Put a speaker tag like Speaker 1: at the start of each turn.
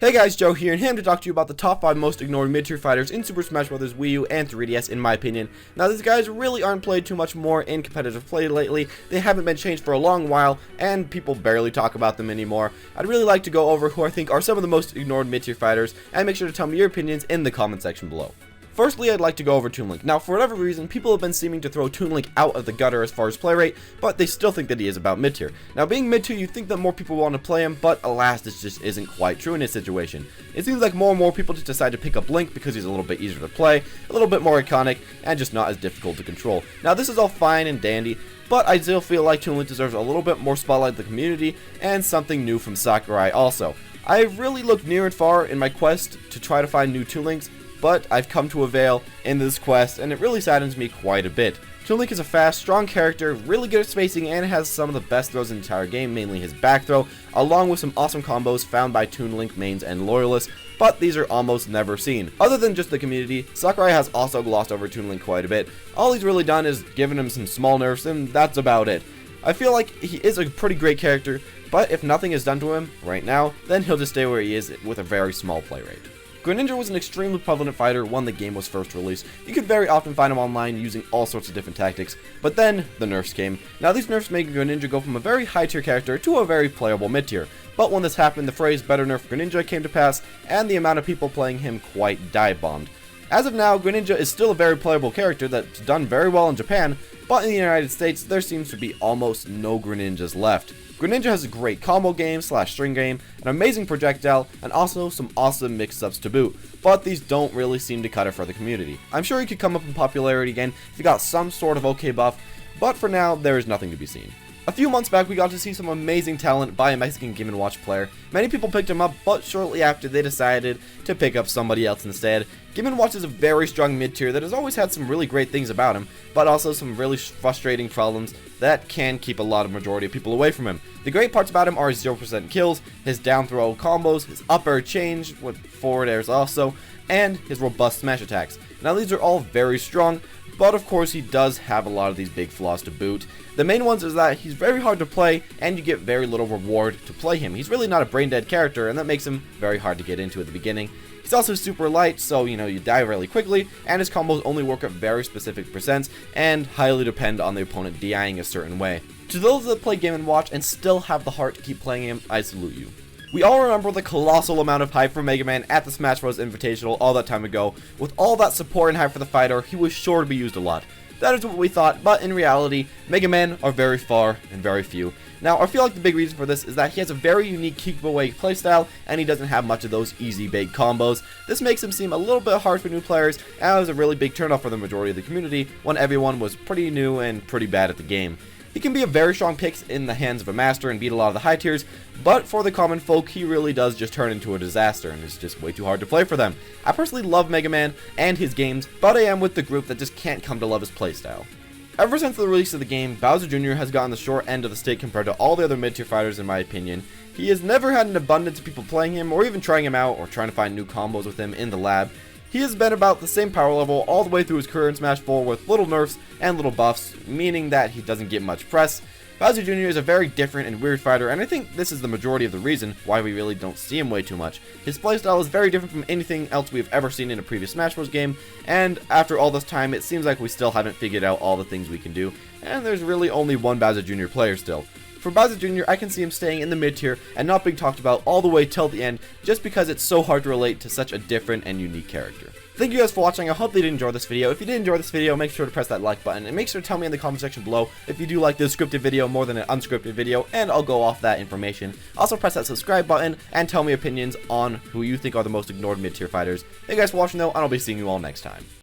Speaker 1: Hey guys, Joe here, and here to talk to you about the top 5 most ignored mid-tier fighters in Super Smash Bros. Wii U and 3DS in my opinion. Now these guys really aren't played too much more in competitive play lately, they haven't been changed for a long while, and people barely talk about them anymore. I'd really like to go over who I think are some of the most ignored mid-tier fighters, and make sure to tell me your opinions in the comment section below. Firstly, I'd like to go over Toon Link. Now, for whatever reason, people have been seeming to throw Toon Link out of the gutter as far as play rate, but they still think that he is about mid-tier. Now, being mid-tier, you'd think that more people want to play him, but alas, this just isn't quite true in his situation. It seems like more and more people just decide to pick up Link because he's a little bit easier to play, a little bit more iconic, and just not as difficult to control. Now, this is all fine and dandy, but I still feel like Toon Link deserves a little bit more spotlight in the community, and something new from Sakurai also. I've really looked near and far in my quest to try to find new Toon Links, but I've come to a veil in this quest, and it really saddens me quite a bit. Toon Link is a fast, strong character, really good at spacing, and has some of the best throws in the entire game, mainly his back throw, along with some awesome combos found by Toon Link mains and loyalists, but these are almost never seen. Other than just the community, Sakurai has also glossed over Toon Link quite a bit. All he's really done is given him some small nerfs, and that's about it. I feel like he is a pretty great character, but if nothing is done to him right now, then he'll just stay where he is with a very small play rate. Greninja was an extremely prevalent fighter when the game was first released. You could very often find him online using all sorts of different tactics, but then the nerfs came. Now these nerfs made Greninja go from a very high tier character to a very playable mid tier, but when this happened the phrase better nerf Greninja came to pass, and the amount of people playing him quite dive bombed. As of now, Greninja is still a very playable character that's done very well in Japan, but in the United States there seems to be almost no Greninjas left. Greninja has a great combo game / string game, an amazing projectile, and also some awesome mix-ups to boot, but these don't really seem to cut it for the community. I'm sure he could come up in popularity again if he got some sort of okay buff, but for now, there is nothing to be seen. A few months back, we got to see some amazing talent by a Mexican Game & Watch player. Many people picked him up, but shortly after, they decided to pick up somebody else instead. Game & Watch is a very strong mid-tier that has always had some really great things about him, but also some really frustrating problems that can keep a lot of majority of people away from him. The great parts about him are his 0% kills, his down throw combos, his up air change with forward airs also, and his robust smash attacks. Now these are all very strong, but of course he does have a lot of these big flaws to boot. The main ones is that he's very hard to play and you get very little reward to play him. He's really not a brain dead character and that makes him very hard to get into at the beginning. He's also super light, so you die really quickly, and his combos only work at very specific percents and highly depend on the opponent DIing a certain way. To those that play Game & Watch and still have the heart to keep playing him, I salute you. We all remember the colossal amount of hype for Megaman at the Smash Bros. Invitational all that time ago. With all that support and hype for the fighter, he was sure to be used a lot. That is what we thought, but in reality, Mega Men are very far and very few. Now, I feel like the big reason for this is that he has a very unique keep away playstyle, and he doesn't have much of those easy bait combos. This makes him seem a little bit hard for new players, and was a really big turnoff for the majority of the community when everyone was pretty new and pretty bad at the game. He can be a very strong pick in the hands of a master and beat a lot of the high tiers, but for the common folk, he really does just turn into a disaster and is just way too hard to play for them. I personally love Mega Man and his games, but I am with the group that just can't come to love his playstyle. Ever since the release of the game, Bowser Jr. has gotten the short end of the stick compared to all the other mid-tier fighters in my opinion. He has never had an abundance of people playing him, or even trying him out, or trying to find new combos with him in the lab. He has been about the same power level all the way through his career in Smash 4 with little nerfs and little buffs, meaning that he doesn't get much press. Bowser Jr. is a very different and weird fighter, and I think this is the majority of the reason why we really don't see him way too much. His playstyle is very different from anything else we've ever seen in a previous Smash Bros. Game, and after all this time, it seems like we still haven't figured out all the things we can do, and there's really only one Bowser Jr. player still. For Bowser Jr., I can see him staying in the mid-tier and not being talked about all the way till the end, just because it's so hard to relate to such a different and unique character. Thank you guys for watching. I hope that you did enjoy this video. If you did enjoy this video, make sure to press that like button, and make sure to tell me in the comment section below if you do like this scripted video more than an unscripted video, and I'll go off that information. Also press that subscribe button, and tell me opinions on who you think are the most ignored mid-tier fighters. Thank you guys for watching though, and I'll be seeing you all next time.